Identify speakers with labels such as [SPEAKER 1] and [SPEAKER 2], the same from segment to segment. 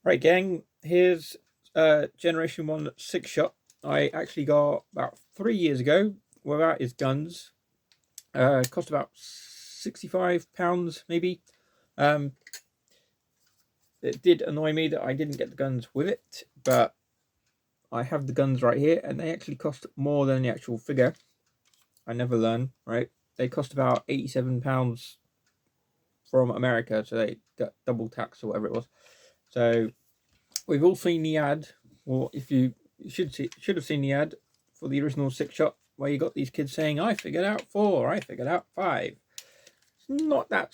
[SPEAKER 1] Right, gang, here's Generation 1 Sixshot. I actually got about 3 years ago. Without his guns. It cost about £65, maybe. It did annoy me that I didn't get the guns with it, but I have the guns right here, and they actually cost more than the actual figure. I never learn, right? They cost about £87 from America, so they got double tax or whatever it was. So we've all seen the ad, or if you should have seen the ad for the original Sixshot, where you got these kids saying, "I figured out 4, I figured out 5." It's not that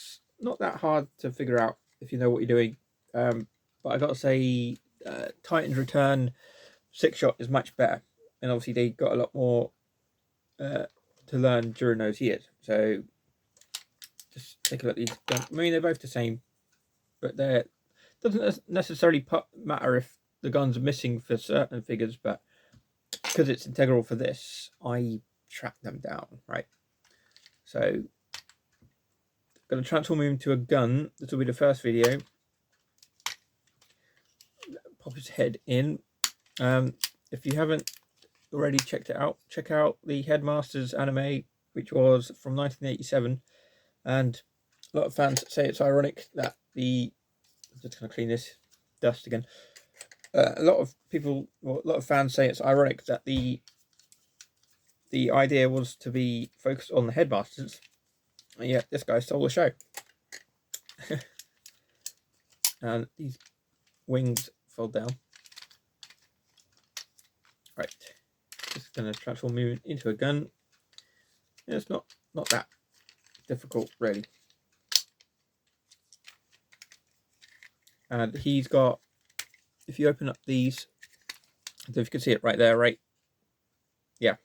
[SPEAKER 1] hard to figure out if you know what you're doing. But I got to say, Titan's Return Sixshot is much better, and obviously they got a lot more to learn during those years. So just take a look at these guns. I mean, they're both the same, but they doesn't necessarily matter if the guns are missing for certain figures, but because it's integral for this, I track them down, right? So I'm going to transform him into a gun. This will be the first video. Pop his head in. If you haven't already checked it out, check out the Headmasters anime, which was from 1987, and a lot of fans say it's ironic that I'm just going to clean this dust again. A lot of fans say it's ironic that the idea was to be focused on the Headmasters, and yet this guy stole the show. And these wings fold down. Right, just going to transform him into a gun. Yeah, it's not that difficult, really. And he's got, if you open up these, I don't know if you can see it right there, right? Yeah.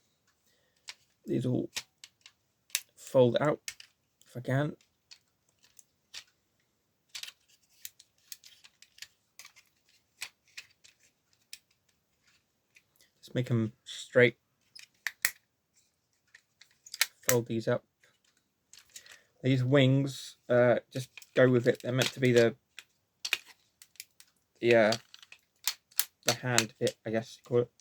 [SPEAKER 1] These all fold out, if I can. Just make them straight. Fold these up. These wings, just go with it. They're meant to be the hand bit, I guess you call it.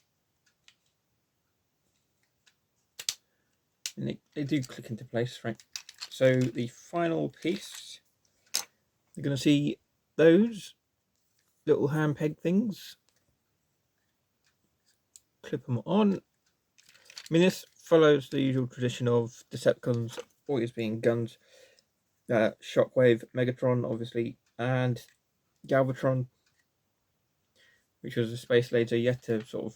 [SPEAKER 1] And they do click into place, right? So the final piece, you're going to see those little hand peg things. Clip them on. I mean, this follows the usual tradition of Decepticons always being guns. Shockwave, Megatron, obviously, and Galvatron, which was a space laser, yet to sort of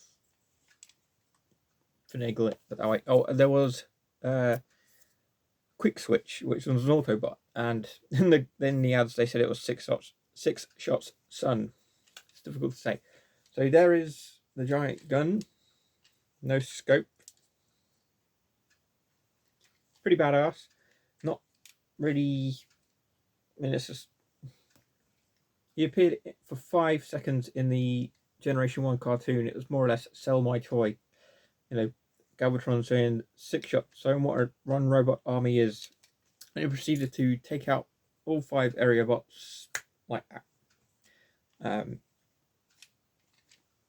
[SPEAKER 1] finagle it that way. Oh, and there was Quick Switch, which was an Autobot, and in the ads they said it was Sixshot's son. It's difficult to say. So there is the giant gun, no scope. It's pretty badass. Not really. I mean, it's just, he appeared for 5 seconds in the Generation 1 cartoon. It was more or less sell my toy. You know, Galvatron saying, "Sixshot, show him what a run robot army is." And he proceeded to take out all 5 area bots like that.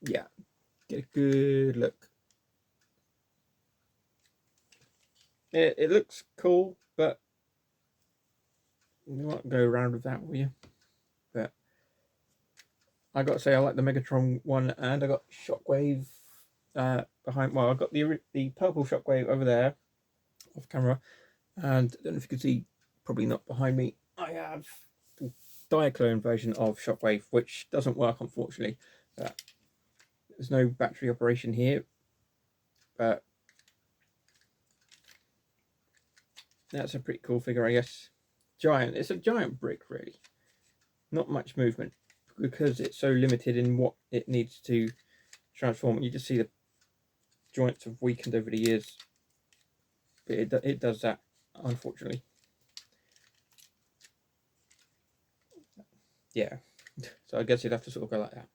[SPEAKER 1] Yeah, get a good look. It looks cool, but we won't go around with that, will you? But I got to say, I like the Megatron one, and I got Shockwave behind. Well, I got the purple Shockwave over there, off camera, and I don't know if you can see, probably not behind me. I have the Diaclone version of Shockwave, which doesn't work, unfortunately. There's no battery operation here, but that's a pretty cool figure, I guess. Giant. It's a giant brick, really. Not much movement, because it's so limited in what it needs to transform. You just see the joints have weakened over the years, but it does that, unfortunately. Yeah, so I guess you'd have to sort of go like that.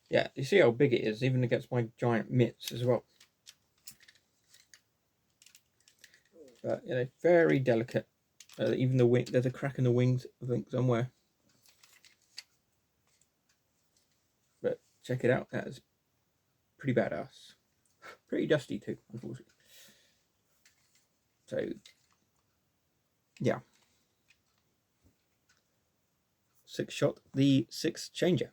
[SPEAKER 1] Yeah, you see how big it is, even against my giant mitts as well. But you know, very delicate. Even the wing, there's a crack in the wings, I think, somewhere. check it out. That's pretty badass. Pretty dusty too, unfortunately. So, yeah. Sixshot, the 6 changer.